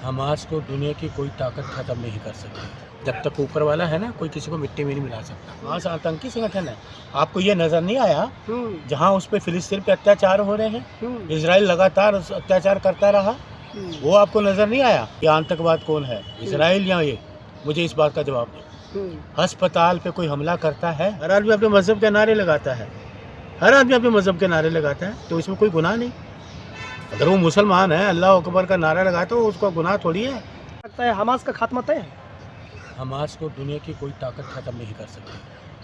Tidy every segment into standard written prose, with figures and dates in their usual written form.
Hamas को दुनिया की कोई ताकत ख़त्म नहीं कर सकती। जब तक ऊपर वाला है ना, कोई किसी को मिट्टी में नहीं मिला सकता। हमास आतंकी संगठन है। आपको ये नज़र नहीं आया जहाँ उस पर फ़िलिस्तीन पे अत्याचार हो रहे हैं, इजराइल लगातार अत्याचार करता रहा, वो आपको नज़र नहीं आया? ये आतंकवाद कौन है, इजराइल या ये? मुझे इस बात का जवाब दो। अस्पताल पे कोई हमला करता है, हर आदमी अपने मज़हब के नारे लगाता है, हर आदमी अपने मज़हब के नारे लगाता है, तो इसमें कोई गुनाह नहीं। अगर वो मुसलमान है, अल्लाह अकबर का नारा लगाए तो उसका गुनाह थोड़ी है। लगता है हमास का खात्मा तय है। हमास को दुनिया की कोई ताकत ख़त्म नहीं कर सकती,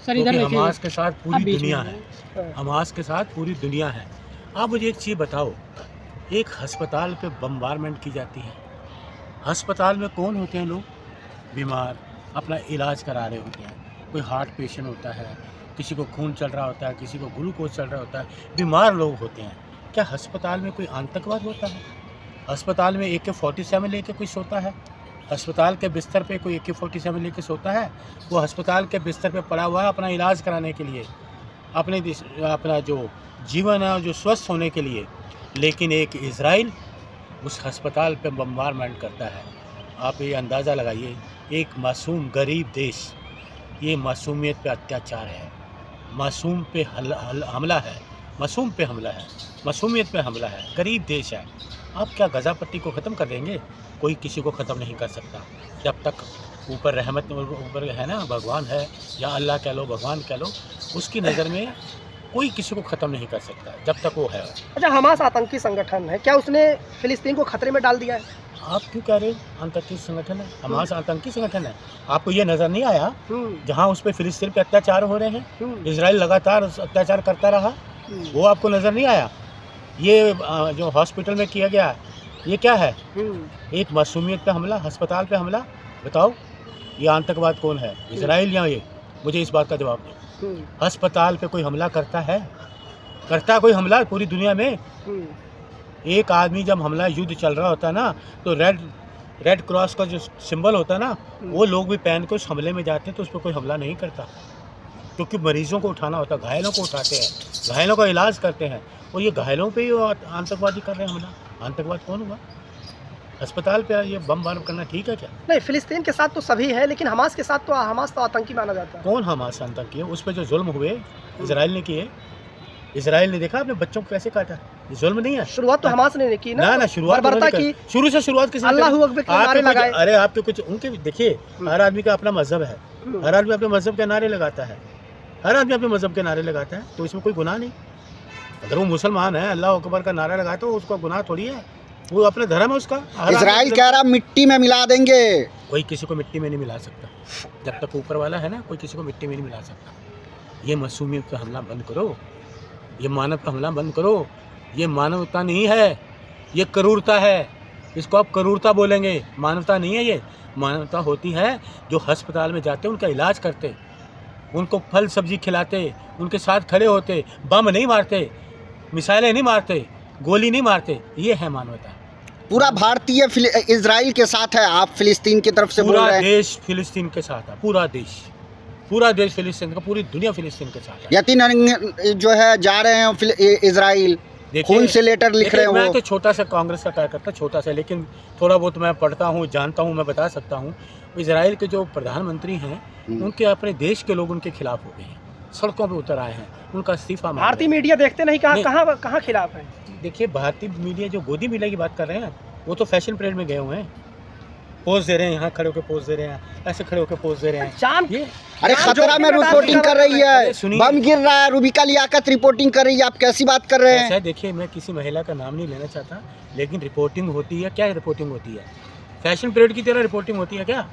सर क्योंकि इधर हमास के साथ पूरी दुनिया है। हाँ। हमास के साथ पूरी दुनिया है। आप मुझे एक चीज़ बताओ, एक अस्पताल पे बम्बारमेंट की जाती है, अस्पताल में कौन होते हैं लोग? बीमार, अपना इलाज करा रहे होते हैं। कोई हार्ट पेशेंट होता है, किसी को खून चल रहा होता है, किसी को ग्लूकोज चल रहा होता है, बीमार लोग होते हैं। क्या अस्पताल में कोई आतंकवाद होता है? अस्पताल में AK-47 लेके कोई सोता है? अस्पताल के बिस्तर पे कोई AK-47 लेके सोता है? वो अस्पताल के बिस्तर पे पड़ा हुआ है अपना इलाज कराने के लिए, अपना जो जीवन है जो स्वस्थ होने के लिए। लेकिन एक इजराइल उस अस्पताल पे बम्बारमेंट करता है। आप ये अंदाज़ा लगाइए, एक मासूम गरीब देश, ये मासूमियत पे अत्याचार है, मासूम पे हमला है, मासूम पे हमला है, मासूमियत पे हमला है, गरीब देश है। आप क्या गज़ापट्टी को ख़त्म कर देंगे? कोई किसी को ख़त्म नहीं कर सकता। जब तक ऊपर रहमत ऊपर है ना, भगवान है या अल्लाह कह लो, भगवान कह लो, उसकी नज़र में कोई किसी को ख़त्म नहीं कर सकता जब तक वो है। अच्छा, हमास आतंकी संगठन है, क्या उसने फिलिस्तीन को खतरे में डाल दिया है? आप क्यों कह रहे हो आतंकी संगठन है? हमास आतंकी संगठन है। आपको ये नज़र नहीं आया जहाँ उस पर फ़िलिस्तीन पे अत्याचार हो रहे हैं, इजराइल लगातार अत्याचार करता रहा, वो आपको नज़र नहीं आया? ये जो हॉस्पिटल में किया गया, ये क्या है? एक मासूमियत पे हमला, अस्पताल पे हमला। बताओ, ये आतंकवाद कौन है, इजराइल या ये? मुझे इस बात का जवाब दो। अस्पताल पे कोई हमला करता है? करता कोई हमला पूरी दुनिया में? एक आदमी जब हमला, युद्ध चल रहा होता है ना, तो रेड क्रॉस का जो सिंबल होता है ना, वो लोग भी पहन के उस हमले में जाते हैं, तो उस पर कोई हमला नहीं करता, क्योंकि मरीजों को उठाना होता है, घायलों को उठाते हैं, घायलों का इलाज करते हैं, और ये घायलों पे ही आतंकवादी कर रहे हैं हमला। आतंकवाद कौन हुआ? अस्पताल पे ये बम करना ठीक है क्या? नहीं, फिलिस्तीन के साथ तो सभी है, लेकिन हमास के साथ तो हमास तो आतंकी माना जाता है। कौन हमास आतंकी है? उस पर जो जुल्म हुए इजराइल ने किए, इजराइल ने देखा आपने बच्चों को कैसे काटा, ये जुल्म नहीं है? शुरुआत तो हमास ने की ना, शुरुआत की, शुरू से शुरुआत किसी अल्लाहू अकबर के नारे लगाए। अरे आपके कुछ उनके देखिए, हर आदमी का अपना मजहब है, हर आदमी अपने मजहब के नारे लगाता है, हर आदमी अपने मजहब के नारे लगाता है, तो इसमें कोई गुनाह नहीं। अगर वो मुसलमान है, अल्लाह अकबर का नारा लगाए तो उसका गुनाह थोड़ी है, वो अपने धर्म है उसका। इजराइल कह रहा मिट्टी में मिला देंगे। कोई किसी को मिट्टी में नहीं मिला सकता। जब तक ऊपर वाला है ना, कोई किसी को मिट्टी में नहीं मिला सकता। ये मासूमियत पे हमला बंद करो, ये मानव पे हमला बंद करो। ये मानवता नहीं है, ये क्रूरता है। इसको आप क्रूरता बोलेंगे, मानवता नहीं है ये। मानवता होती है जो अस्पताल में जाते, उनका इलाज करते, उनको फल सब्जी खिलाते, उनके साथ खड़े होते, बम नहीं मारते, मिसाइलें नहीं मारते, गोली नहीं मारते, ये है मानवता। पूरा भारतीय इजराइल के साथ है, आप फिलिस्तीन की तरफ से बोल रहे हैं? पूरा देश फिलिस्तीन के साथ है, पूरा देश फिलिस्तीन का, पूरी दुनिया फिलिस्तीन के साथ है। यतीन जो है जा रहे हैं इजराइल, खून से लेटर लिख रहे हैं। मैं तो छोटा सा कांग्रेस का कार्यकर्ता, छोटा सा, लेकिन थोड़ा बहुत मैं पढ़ता हूँ, जानता हूँ, मैं बता सकता हूँ। इजराइल के जो प्रधानमंत्री हैं, उनके अपने देश के लोग उनके खिलाफ हो गए हैं, सड़कों पे उतर आए हैं, उनका इस्तीफा। भारतीय मीडिया देखते नहीं, कहाँ खिलाफ है? देखिए, भारतीय मीडिया जो गोदी मीडिया की बात कर रहे हैं, वो तो फैशन परेड में गए हुए हैं, पोज दे रहे हैं, यहाँ खड़े होकर पोज दे रहे हैं, ऐसे खड़े होकर पोज दे रहे हैं। ये अरे खतरा में रिपोर्टिंग कर रही है, बम गिर रहा है, रूबिका लियाकत रिपोर्टिंग कर रही है, आप कैसी बात कर रहे हैं? देखिए, मैं किसी महिला का नाम नहीं लेना चाहता, लेकिन रिपोर्टिंग होती है। क्या रिपोर्टिंग होती है? फैशन परेड की तरह रिपोर्टिंग होती है क्या?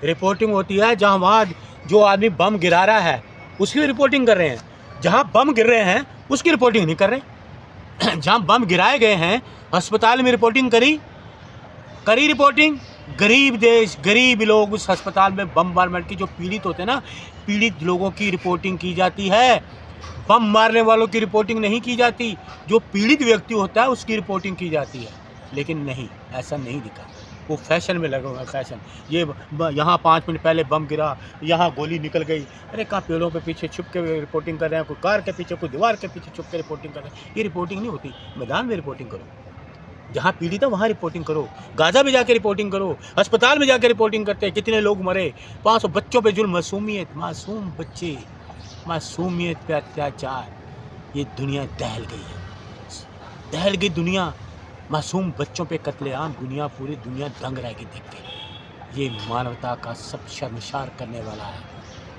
रिपोर्टिंग होती है जहाँ वहाँ जो आदमी बम गिरा रहा है उसकी रिपोर्टिंग कर रहे हैं, जहाँ बम गिर रहे हैं उसकी रिपोर्टिंग नहीं कर रहे। जहाँ बम गिराए गए हैं, अस्पताल में रिपोर्टिंग करी रिपोर्टिंग। गरीब देश, गरीब लोग उस अस्पताल में बमबारमेंट की जो पीड़ित होते हैं ना, पीड़ित लोगों की रिपोर्टिंग की जाती है, बम मारने वालों की रिपोर्टिंग नहीं की जाती। जो पीड़ित व्यक्ति होता है उसकी रिपोर्टिंग की जाती है, लेकिन नहीं, ऐसा नहीं दिखा। वो फैशन में लगा हुआ है, फैशन। ये यहाँ 5 मिनट पहले बम गिरा, यहाँ गोली निकल गई, अरे कहाँ पेड़ों पे पीछे छुप के रिपोर्टिंग कर रहे हैं, कोई कार के पीछे, कोई दीवार के पीछे छुप के रिपोर्टिंग कर रहे हैं। ये रिपोर्टिंग नहीं होती। मैदान में रिपोर्टिंग करो, जहाँ पीड़ित है वहाँ रिपोर्टिंग करो, गाज़ा में जाके रिपोर्टिंग करो, अस्पताल में जाके रिपोर्टिंग करते हैं कितने लोग मरे, 500 बच्चों पे जुल्म, मासूम बच्चे, मासूमियत पे अत्याचार। ये दुनिया दहल गई है, दहल गई दुनिया। मासूम बच्चों पे कत्लेआम, दुनिया, पूरी दुनिया दंग रहेगी देख के। ये मानवता का सब शर्मसार करने वाला है,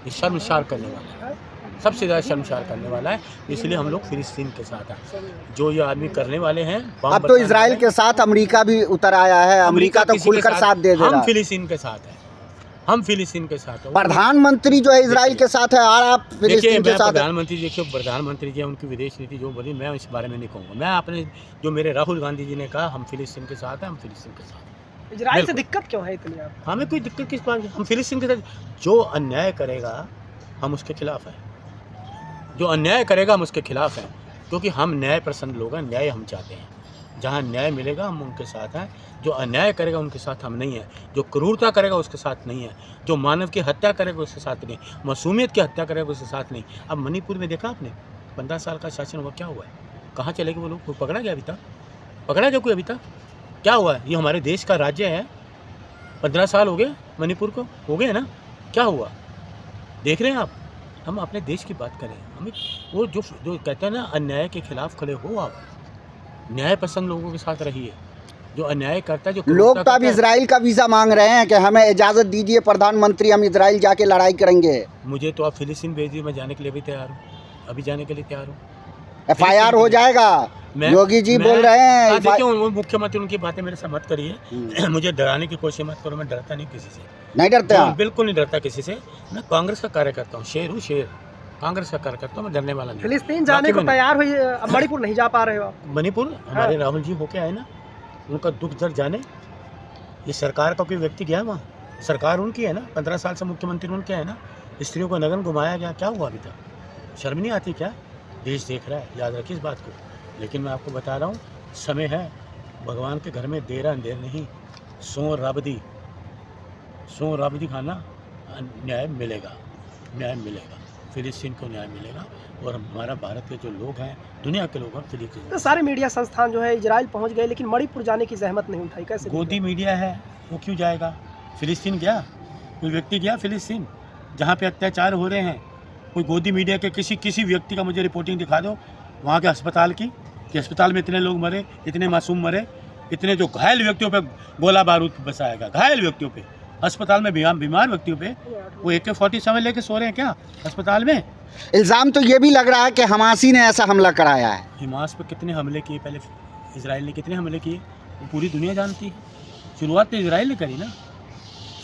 ये शर्मसार करने वाला है, सबसे ज़्यादा शर्मसार करने वाला है। इसलिए हम लोग फिलिस्तीन के साथ हैं। जो ये आदमी करने वाले हैं, अब तो इजराइल के साथ अमेरिका भी उतर आया है, अमेरिका तो खुलकर साथ दे दे रहा है। हम फिलिस्तीन के साथ हैं, हम फिलिस्तीन के साथ हैं। प्रधानमंत्री जो है इजराइल के साथ है और आप फिलिस्तीन के साथ। प्रधानमंत्री देखिए, प्रधानमंत्री जी उनकी विदेश नीति जो बोली, मैं इस बारे में नहीं कहूँगा। मैं अपने जो मेरे राहुल गांधी जी ने कहा, हम फिलिस्तीन के साथ हैं, हम फिलिस्तीन के साथ हैं। इजराइल से दिक्कत क्यों है इतनी आपको? हमें कोई दिक्कत किस बात की? हम फिलिस्तीन के साथ, जो अन्याय करेगा हम उसके खिलाफ हैं, जो अन्याय करेगा हम उसके खिलाफ हैं, क्योंकि हम न्याय पसंद लोग हैं, न्याय हम चाहते हैं। जहाँ न्याय मिलेगा हम उनके साथ हैं, जो अन्याय करेगा उनके साथ हम नहीं हैं, जो क्रूरता करेगा उसके साथ नहीं है, जो मानव की हत्या करेगा उसके साथ नहीं, मासूमियत की हत्या करेगा उसके साथ नहीं। अब मणिपुर में देखा आपने, 15 साल का शासन हुआ, क्या हुआ है? कहाँ चले गए वो लोग? कोई पकड़ा गया अभी तक? पकड़ा गया कोई अभी तक? क्या हुआ है? ये हमारे देश का राज्य है, 15 साल हो गए मणिपुर को, हो गए ना? क्या हुआ देख रहे हैं आप? हम अपने देश की बात करें, हमें वो जो कहते हैं ना, अन्याय के खिलाफ खड़े हो आप, न्याय पसंद लोगों के साथ रहिए। जो अन्याय करता है, जो लोग तो अब इजराइल का वीजा मांग रहे हैं कि हमें इजाजत दीजिए प्रधानमंत्री, हम इजराइल जाके लड़ाई करेंगे। मुझे तो आप फिलिस्तीन भेज दीजिए, मैं जाने के लिए भी तैयार हूँ, अभी जाने के लिए तैयार हूँ। FIR हो जाएगा, योगी जी बोल रहे हैं। देखिए, वो मुख्यमंत्री, उनकी बातें मेरे से मत करिए, मुझे डराने की कोशिश मत करो, मैं डरता नहीं किसी से। नहीं डरते? बिल्कुल नहीं डरता किसी से। मैं कांग्रेस का कार्यकर्ता हूँ, शेर हूँ, शेर, कांग्रेस का कार्यकर्ता हूँ, मैं डरने वाला नहीं। फिलिस्तीन जाने को तैयार हुई, अब मणिपुर नहीं जा पा रहे हो आप? मणिपुर हमारे राहुल जी होके आए ना, उनका दुख दर्द जाने। ये सरकार का कोई व्यक्ति गया वहाँ? सरकार उनकी है ना, 15 साल से मुख्यमंत्री उनके है ना। स्त्रियों को नग्न घुमाया गया, क्या हुआ अभी तक? शर्म नहीं आती क्या? देश देख रहा है, याद रखिए इस बात को। लेकिन मैं आपको बता रहा हूँ, समय है, भगवान के घर में देर अंधेर नहीं, सो रबदी खाना, न्याय मिलेगा, न्याय मिलेगा, फिलिस्तीन को न्याय मिलेगा। और हमारा भारत के जो लोग हैं, दुनिया के लोग हैं, फिलिस्तीन। तो सारे मीडिया संस्थान जो है इजराइल पहुंच गए, लेकिन मणिपुर जाने की जहमत नहीं उठाई, कैसे? गोदी मीडिया है, वो क्यों जाएगा? फिलिस्तीन गया कोई व्यक्ति? गया फिलिस्तीन जहाँ पे अत्याचार हो रहे हैं? कोई गोदी मीडिया के किसी व्यक्ति का मुझे रिपोर्टिंग दिखा दो वहाँ के अस्पताल की, कि अस्पताल में इतने लोग मरे, इतने मासूम मरे, इतने जो घायल व्यक्तियों पे गोला बारूद बसाएगा, घायल व्यक्तियों पे, अस्पताल में बीमार व्यक्तियों पे वो AK-47 लेके सो रहे हैं क्या अस्पताल में? इल्ज़ाम तो ये भी लग रहा है कि हमासी ने ऐसा हमला कराया है। हमास पे कितने हमले किए पहले इजराइल ने, कितने हमले किए वो पूरी दुनिया जानती है। शुरुआत तो इजराइल ने करी ना,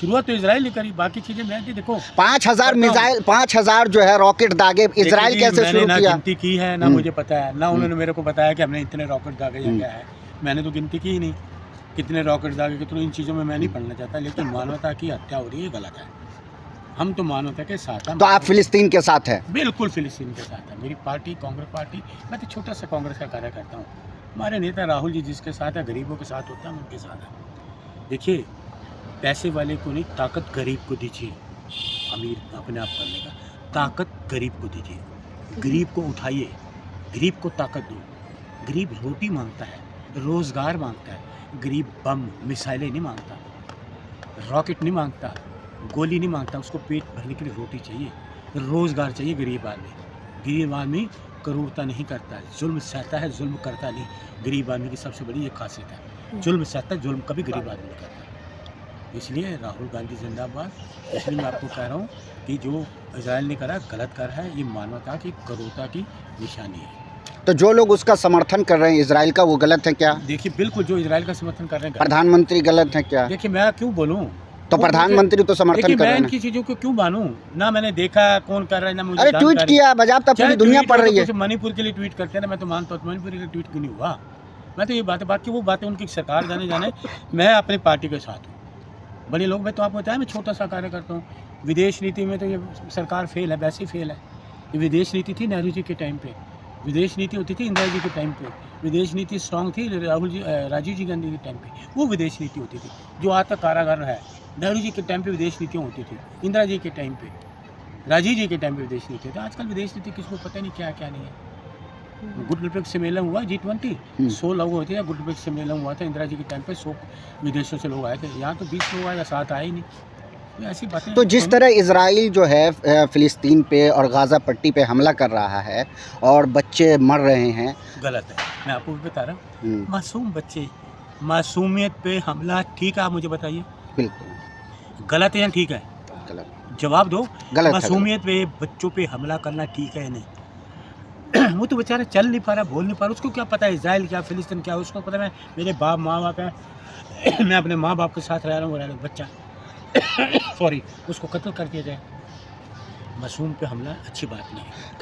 शुरुआत तो इजराइल ने करी, बाकी चीज़ें मैं देखो 5000 मिसाइल, 5000 जो है रॉकेट दागे इजराइल कैसे शुरू ना किया? गिनती की है ना मुझे पता है, ना उन्होंने मेरे को बताया कि हमने इतने रॉकेट दागे या क्या है। मैंने तो गिनती की ही नहीं कितने रॉकेट दागे, कितने, इन चीज़ों में मैं नहीं पढ़ना चाहता। लेकिन मानवता की हत्या हो रही है, गलत है। हम तो मानवता के साथ हैं। तो आप फिलिस्तीन के साथ हैं? बिल्कुल फिलिस्तीन के साथ है। मेरी पार्टी कांग्रेस पार्टी, मैं तो छोटा सा कांग्रेस का कार्यकर्ता हूँ। हमारे नेता राहुल जी जिसके साथ है, गरीबों के साथ होता है, उनके साथ है। देखिए, पैसे वाले को नहीं, ताकत गरीब को दीजिए। अमीर अपने आप करने का, ताकत गरीब को दीजिए। गरीब को उठाइए, गरीब को ताकत दो। गरीब रोटी मांगता है, रोज़गार मांगता है। गरीब बम मिसाइलें नहीं मांगता, रॉकेट नहीं मांगता, गोली नहीं मांगता। उसको पेट भरने के लिए रोटी चाहिए, रोज़गार चाहिए। गरीब आदमी क्रूरता नहीं करता है, जुल्म सहता है, जुल्म करता नहीं। गरीब आदमी की सबसे बड़ी ये खासियत है, जुल्म सहता है, जुल्म कभी गरीब आदमी नहीं करता। इसलिए राहुल गांधी जिंदाबाद। इसलिए मैं आपको कह रहा हूँ कि जो इजराइल ने करा गलत कर है, ये मानवता की क्रूरता की निशानी है। तो जो लोग उसका समर्थन कर रहे हैं इजराइल का, वो गलत है क्या? देखिए, बिल्कुल जो इजराइल का समर्थन कर रहे हैं, प्रधानमंत्री गलत है क्या? देखिए, मैं क्यों बोलूँ? तो प्रधानमंत्री तो समर्थन कर रहे हैं। मैं इनकी चीज़ों को क्यों मानूं? ना मैंने देखा कौन कर रहा है, ना मुझे। अरे ट्वीट किया, बजाबता पूरी दुनिया पढ़ रही है। मणिपुर के लिए ट्वीट करते हैं ना, मैं तो मानता हूँ मणिपुर के लिए ट्वीट क्यों नहीं हुआ। मैं तो ये बातें, बाकी वो बातें उनकी सरकार जाने। मैं अपनी पार्टी के साथ हूँ। बड़े लोग, मैं तो आपको बताया मैं छोटा सा कार्य करता हूँ। विदेश नीति में तो ये सरकार फेल है, वैसे ही फेल है। ये विदेश नीति थी नेहरू जी के टाइम पे, विदेश नीति होती थी इंदिरा जी के टाइम पे, विदेश नीति स्ट्रांग थी राजीव जी गांधी के टाइम पे, वो विदेश नीति होती थी। जो आज तक कारागार है, नेहरू जी के टाइम पे विदेश नीतियाँ होती थी, इंदिरा जी के टाइम पे, राजीव जी के टाइम पे विदेश नीति होती। आजकल विदेश नीति किसी को पता नहीं क्या क्या नहीं है। गुड निरपेक्ष सम्मेलन हुआ G20, 100 लोग होते हैं। गुड निरपेक्ष सम्मेलन हुआ था इंदिरा जी के टाइम पे, 100 विदेशों से लोग आए थे। यहाँ तो 20 लोग आए या 7 आए ही नहीं। तो ऐसी बातें। तो जिस तरह इजराइल जो है फ़िलिस्तीन पे और गाज़ा पट्टी पे हमला कर रहा है और बच्चे मर रहे हैं, गलत है। मैं आपको भी बता रहा हूँ, मासूम बच्चे, मासूमियत पे हमला ठीक है? आप मुझे बताइए, बिल्कुल गलत है या ठीक है? गलत, जवाब दो। गलत है। मासूमियत पे बच्चों पे हमला करना ठीक है या नहीं? वो तो बेचारा चल नहीं पा रहा, बोल नहीं पा रहा, उसको क्या पता है इजराइल क्या, फिलिस्तीन क्या? उसको पता है मेरे माँ बाप हैं, मैं अपने माँ बाप के साथ रह रहा हूँ, मेरा बच्चा सॉरी उसको कत्ल कर दिया जाए। मासूम पे हमला अच्छी बात नहीं है।